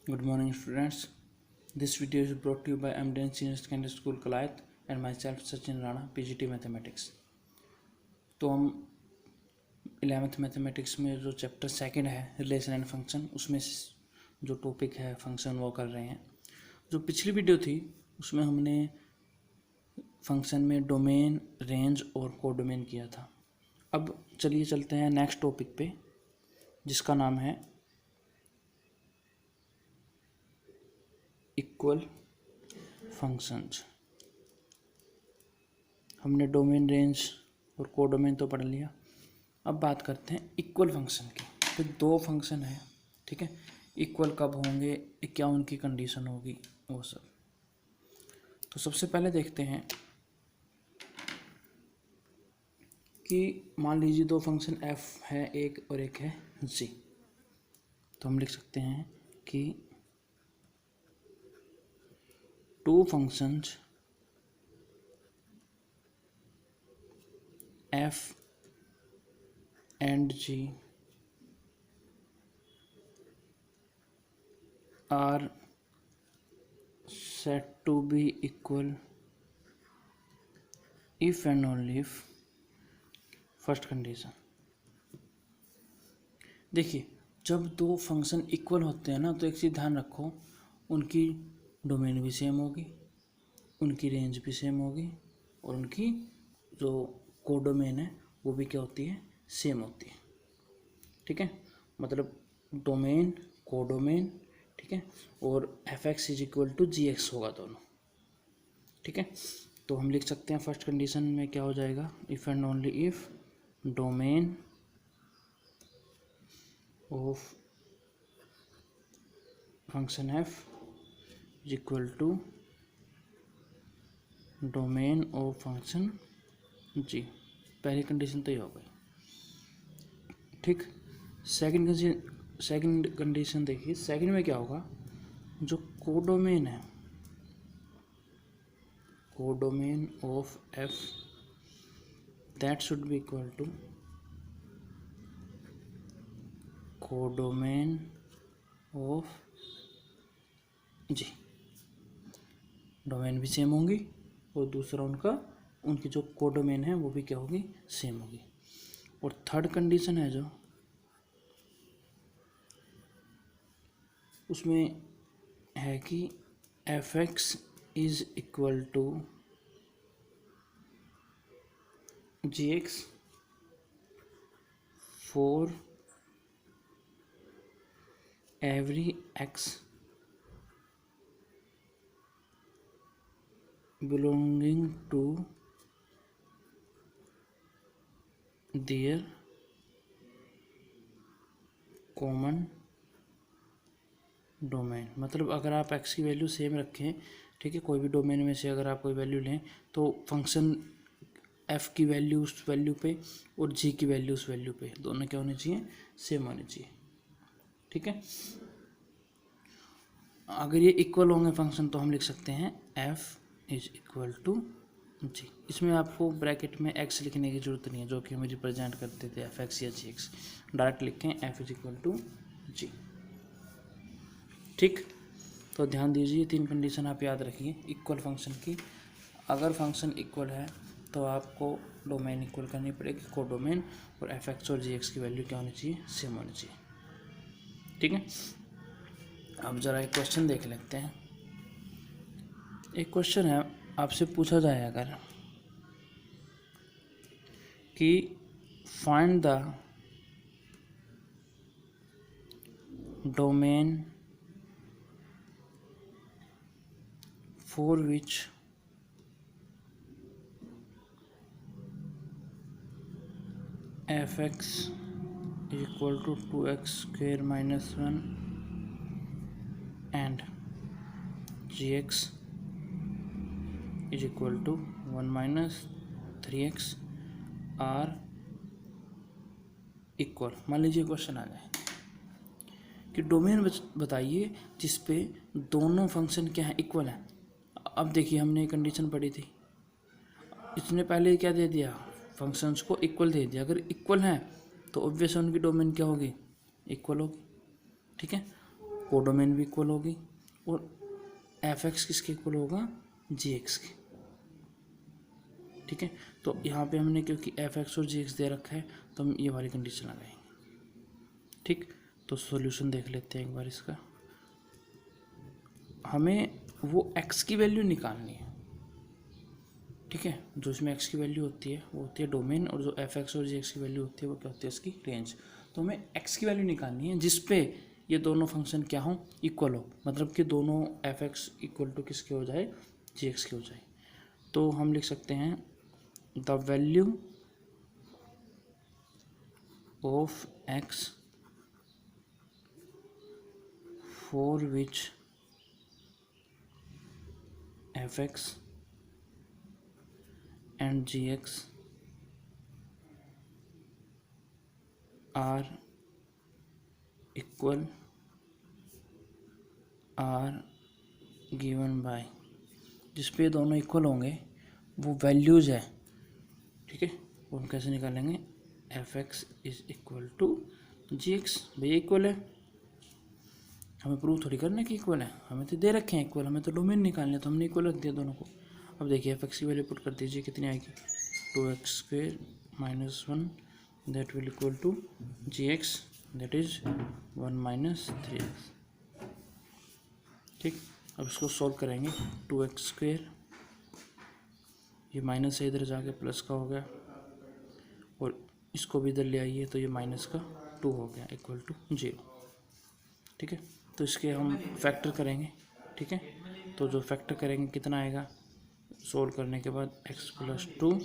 Good morning, students. This video is brought to you by MDN Senior Secondary School Kalayat and myself Sachin Rana, PGT Mathematics. तो हम 11th mathematics में जो chapter second है relation and function, उसमें जो topic है function वो कर रहे हैं। जो पिछली वीडियो थी उसमें हमने फंक्शन में डोमेन, रेंज और कोडोमेन किया था। अब चलिए चलते हैं नेक्स्ट टॉपिक पे, जिसका नाम है इक्वल फंक्शंस। हमने डोमेन, रेंज और कोडोमेन तो पढ़ लिया। अब बात करते हैं इक्वल फंक्शन की। तो दो फंक्शन है, ठीक है। इक्वल कब होंगे, क्या उनकी कंडीशन होगी, वो सब। तो सबसे पहले देखते हैं कि मान लीजिए दो फंक्शन f है एक और एक है g। तो हम लिख सकते हैं कि two functions f and g are said to be equal if and only if first condition. देखिए, जब दो फंक्शन इक्वल होते हैं ना, तो एक चीज़ ध्यान रखो, उनकी डोमेन भी सेम होगी, उनकी रेंज भी सेम होगी और उनकी जो कोडोमेन है वो भी क्या होती है, सेम होती है। ठीक है, मतलब डोमेन, कोडोमेन, ठीक है, और f x is equal to g x होगा दोनों। ठीक है, तो हम लिख सकते हैं फर्स्ट कंडीशन में क्या हो जाएगा, if and only if domain of function f is equal to domain of function g. पहली कंडीशन तो ये हो गई, ठीक। सेकंड कंडीशन देखिए, सेकंड में क्या होगा, जो कोडोमेन है, codomain of f that should be equal to codomain of g. Domain भी सेम होंगी और दूसरा उनकी जो कोडोमेन है वो भी क्या होगी, सेम होगी। और थर्ड कंडीशन है जो, उसमें है कि f x is equal to g x for every x belonging to their common domain. मतलब अगर आप x की वैल्यू सेम रखें, ठीक है, कोई भी डोमेन में से अगर आप कोई वैल्यू लें, तो फंक्शन f की वैल्यू उस वैल्यू पे और g की वैल्यू उस वैल्यू पे, दोनों क्या होनी चाहिए, सेम होनी चाहिए। ठीक है, अगर ये इक्वल होंगे फंक्शन तो हम लिख सकते हैं f इज इक्वल टू जी। इसमें आपको ब्रैकेट में x लिखने की जरूरत नहीं है, जो कि हम रिप्रेजेंट करते थे एफ एक्स या जी एक्स। डायरेक्ट लिखें f इज इक्वल टू जी। ठीक, तो ध्यान दीजिए, तीन कंडीशन आप याद रखिए इक्वल फंक्शन की। अगर फंक्शन इक्वल है तो आपको डोमेन इक्वल करनी पड़ेगी, कोडोमेन, और एफ एक्स और जी एक्स की वैल्यू क्या होनी चाहिए, सेम होनी चाहिए। ठीक है, अब ज़रा एक क्वेश्चन देख लेते हैं। एक क्वेश्चन है, आपसे पूछा जाए अगर कि find the domain for which f(x) is equal to 2x square minus 1 and gx is equal to 1 minus 3x are equal. मान लीजिए क्वेश्चन आ जाए कि डोमेन बताइए जिस पे दोनों फंक्शन क्या है, इक्वल है। अब देखिए, हमने कंडीशन पढ़ी थी, इसने पहले क्या दे दिया, फंक्शंस को इक्वल दे दिया। अगर इक्वल हैं तो ऑब्वियस उनकी डोमेन क्या होगी, इक्वल होगी। ठीक है, कोडोमेन भी इक्वल होगी और एफ एक्स किसके इक्वल होगा, जी एक्स के। ठीक है, तो यहाँ पे हमने क्योंकि एफ एक्स और जी एक्स दे रखा है तो हम ये वाली कंडीशन लगाएंगे। ठीक, तो सॉल्यूशन देख लेते हैं एक बार इसका। हमें वो एक्स की वैल्यू निकालनी है। ठीक है, जो इसमें एक्स की वैल्यू होती है वो होती है डोमेन, और जो एफ एक्स और जी एक्स की वैल्यू होती है वो क्या होती है, इसकी रेंज। तो हमें एक्स की वैल्यू निकालनी है जिस पे ये दोनों फंक्शन क्या हो, इक्वल हो, मतलब कि दोनों एफ एक्स इक्वल टू किसके हो जाए, जी एक्स के हो जाए। तो हम लिख सकते हैं the value of x for which f x and g x are equal are given by, जिस पे दोनों इक्वल होंगे वो वैल्यूज़ है। ठीक है, वो हम कैसे निकालेंगे, f x is equal to g x. भैया इक्वल है, हमें प्रूव थोड़ी करना है कि इक्वल है, हमें तो दे रखे हैं इक्वल, हमें तो डोमेन निकालने, तो हमने इक्वल रख दिया दोनों को। अब देखिए एफ एक्स की वैल्यू पुट कर दीजिए, कितनी आएगी, 2x² - 1 that will equal to g x that is 1 - 3x। ठीक, अब इसको सॉल्व करेंगे, 2x², ये माइनस से इधर जाके प्लस का हो गया, और इसको भी इधर ले आइए तो ये माइनस का 2 हो गया इक्वल टू 0। ठीक है, तो इसके हम फैक्टर करेंगे। ठीक है, तो जो फैक्टर करेंगे कितना आएगा, सोल्व करने के बाद x + 2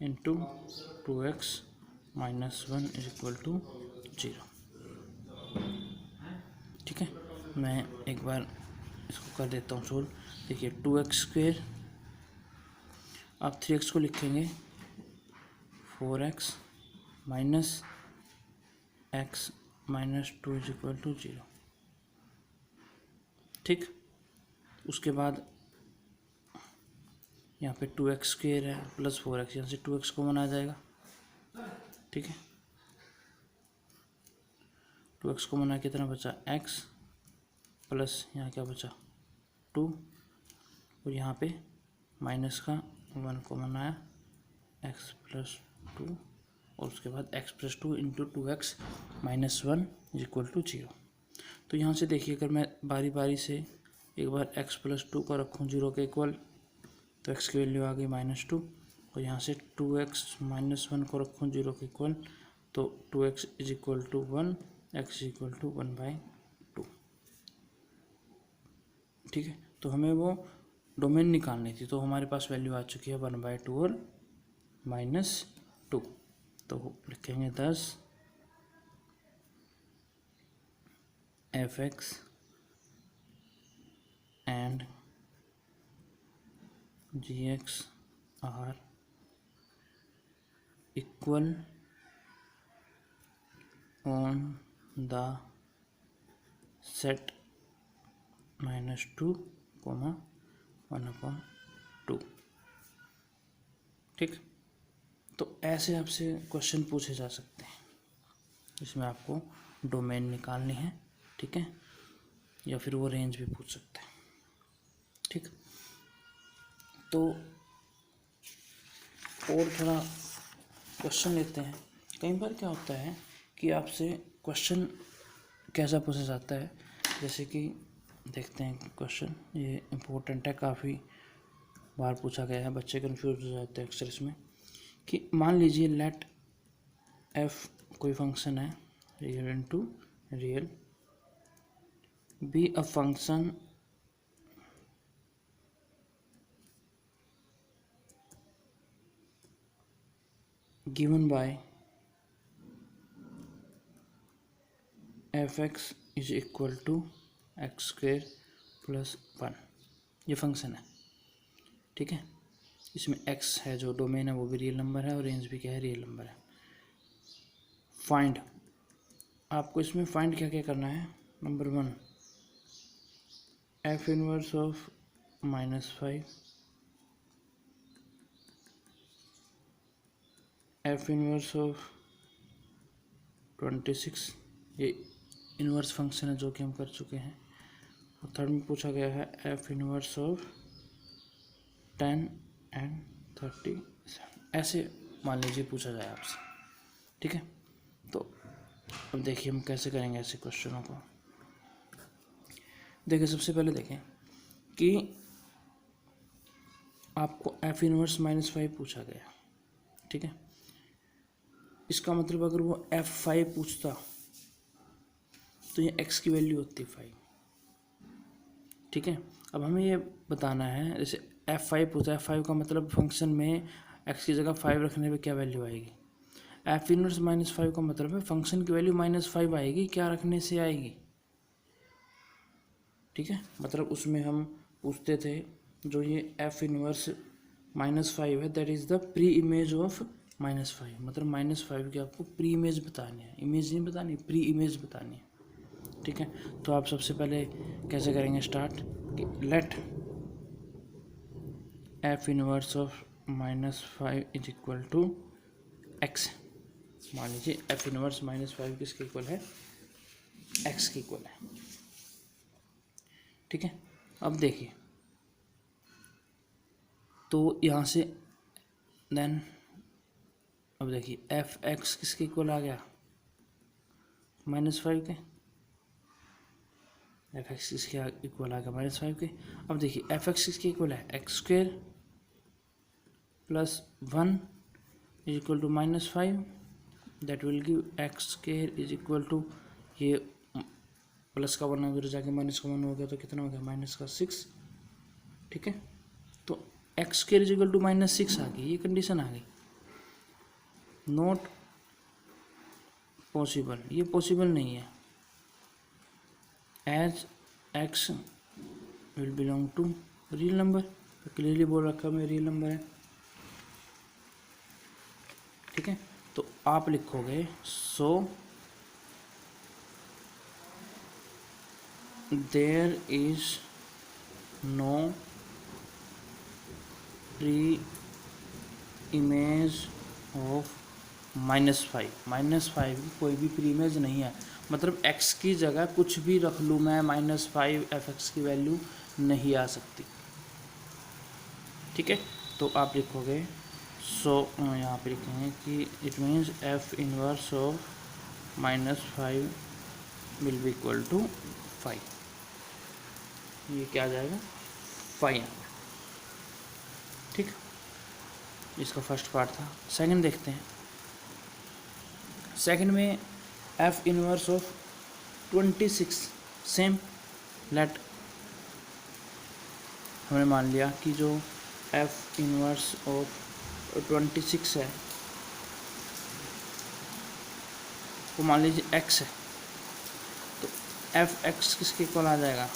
into 2x - 1 is equal to 0। ठीक है, मैं एक बार इसको कर देता हूँ सोल्व। देखिए 2x², आप 3x को लिखेंगे 4x minus x - 2 is equal to 0। ठीक, उसके बाद यहाँ पे 2x² है प्लस 4x, यहाँ से 2x कॉमन आ जाएगा। ठीक है, 2x कॉमन आया, कितना बचा, x प्लस यहाँ क्या बचा 2, और यहाँ पे माइनस का 1 कॉमन आया, x + 2, और उसके बाद x + 2 into 2x - 1 is equal to 0। तो यहाँ से देखिए, अगर मैं बारी बारी से एक बार x + 2 को रखूँ 0 के इक्वल, तो x की वैल्यू आ गई -2, और यहाँ से 2x - 1 को रखूँ 0 के इक्वल, तो 2x is equal to 1, x is equal to 1/2। ठीक है, तो हमें वो डोमेन निकालनी थी, तो हमारे पास वैल्यू आ चुकी है 1/2 और -2। तो लिखेंगे 10 f(x) and g(x) are equal on the set -2, 1/2। ठीक, तो ऐसे आपसे क्वेश्चन पूछे जा सकते हैं, इसमें आपको डोमेन निकालनी है। ठीक है, या फिर वो रेंज भी पूछ सकते हैं। ठीक, तो और थोड़ा क्वेश्चन लेते हैं। कई बार क्या होता है कि आपसे क्वेश्चन कैसा पूछा जाता है, जैसे कि देखते हैं क्वेश्चन, ये इम्पोर्टेंट है, काफ़ी बार पूछा गया है, बच्चे कन्फ्यूज हो जाते हैं अक्सर इसमें, कि मान लीजिए लेट f कोई फंक्शन है real into real be a function given by f(x) is equal to x² + 1। ये फंक्शन है। ठीक है, इसमें x है, जो डोमेन है वो भी रियल नंबर है, और रेंज भी क्या है, रियल नंबर है। फाइंड, आपको इसमें फाइंड क्या क्या करना है, number 1 f inverse of -5, f inverse of 26, ये इन्वर्स फंक्शन है जो कि हम कर चुके हैं। और थर्ड में पूछा गया है एफ इन्वर्स ऑफ 10 एंड 37, ऐसे मान लीजिए पूछा जाए आपसे, ठीक है। तो अब देखिए हम कैसे करेंगे ऐसे क्वेश्चनों को। देखिए सबसे पहले देखें कि आपको एफ इनवर्स -5 पूछा गया, ठीक है। इसका मतलब अगर वो F5 पूछता तो ये x की वैल्यू होती 5, ठीक है। अब हमें ये बताना है, जैसे F5 पूछा है, F5 का मतलब फंक्शन में x की जगह 5 रखने पे क्या वैल्यू आएगी। एफ इनवर्स -5 का मतलब है फंक्शन की वैल्यू -5 आएगी, क्या रखने से आएगी, ठीक है। मतलब उसमें हम पूछते थे जो ये एफ इनवर्स -5 है that is the pre image of -5, मतलब -5 की आपको प्री इमेज बतानी है, इमेज नहीं बतानी, प्री इमेज बतानी है, ठीक है। तो आप सबसे पहले कैसे करेंगे start, let f inverse of -5 is equal to x. मान लीजिए एफ इनवर्स -5 किसके इक्वल है, एक्स के इक्वल है, ठीक है। अब देखिए तो यहाँ से देन अब देखिए एफ एक्स किसके इक्वल आ गया, -5 के, एफ एक्स किसके इक्वल आ गया -5 के। अब देखिए एफ एक्स किसके इक्वल है, x² + 1 is equal to -5, that will give x² is equal to, ये प्लस का 1 अगर जाके माइनस का 1 हो गया तो कितना हो गया, -6, ठीक है। तो x² इज इक्वल टू -6 आ गई, ये कंडीशन आ गई, नॉट पॉसिबल, ये पॉसिबल नहीं है, as x will belong to real number, तो क्लियरली बोल रखा मैं रियल नंबर है, ठीक है। तो आप लिखोगे so there is no preimage of -5 की कोई भी प्री इमेज नहीं है, मतलब x की जगह कुछ भी रख लूँ मैं, -5 f(x) की वैल्यू नहीं आ सकती, ठीक है। तो आप लिखोगे सो यहाँ पे लिखेंगे कि it means f inverse of -5 will be equal to 5, ये क्या आ जाएगा 5, ठीक। इसका फर्स्ट पार्ट था। सेकंड देखते हैं, सेकंड में f inverse of 26, same, let हमने मान लिया कि जो एफ इनवर्स ऑफ 26 है वो मान लीजिए x है, तो एफ एक्स किसके इक्वल आ जाएगा,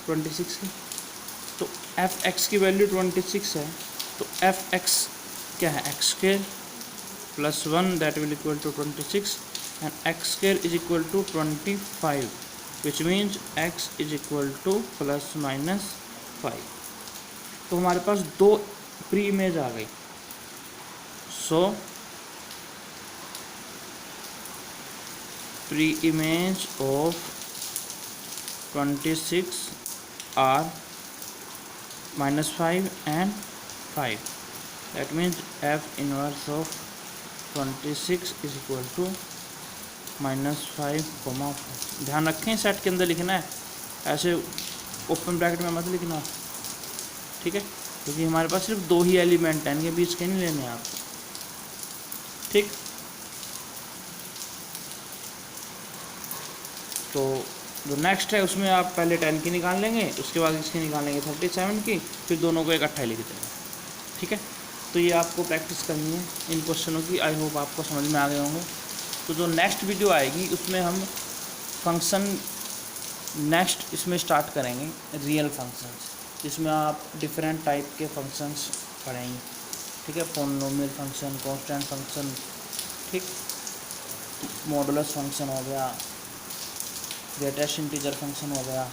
26 की। तो एफ एक्स की वैल्यू 26 है, तो एफ एक्स क्या है, x² + 1 that will equal to 26 and x² is equal to 25, which means x is equal to ±5। तो हमारे पास दो प्री इमेज आ गई, so preimage of 26 are -5 and 5, that means f inverse of 26 is equal to -5, 5। ध्यान रखें set के अंदर लिखना है, ऐसे ओपन ब्रैकेट में मत लिखना, ठीक है, क्योंकि हमारे पास सिर्फ दो ही एलिमेंट हैं, इनके बीच के नहीं लेने आप, ठीक। तो जो नेक्स्ट है उसमें आप पहले 10 की निकाल लेंगे, उसके बाद इसकी निकाल लेंगे 37 की, फिर दोनों को इकट्ठा लिख देंगे, ठीक है। तो ये आपको प्रैक्टिस करनी है इन क्वेश्चनों की, आई होप आपको समझ में आ गए होंगे। तो जो नेक्स्ट वीडियो आएगी उसमें हम फंक्शन नेक्स्ट इसमें स्टार्ट करेंगे, रियल फंक्शंस, जिसमें आप डिफरेंट टाइप के फंक्शंस पढ़ेंगे, ठीक है। पॉलिनोमियल फंक्शन, कांस्टेंट फंक्शन, ठीक, मॉडुलस फंक्शन हो गया, ग्रेटेस्ट इंटीजर फंक्शन हो गया,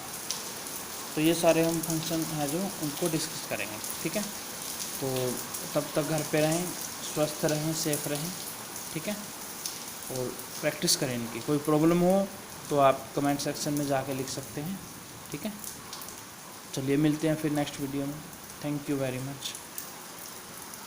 तो ये सारे हम फंक्शन हैं जो उनको डिस्कस करेंगे, ठीक है। तो तब तक घर पे रहें, स्वस्थ रहें, सेफ रहें, ठीक है, और प्रैक्टिस करें इनकी। कोई प्रॉब्लम हो तो आप कमेंट सेक्शन में जाके लिख सकते हैं। ठीक है, चलिए मिलते हैं फिर नेक्स्ट वीडियो में। Thank you very much.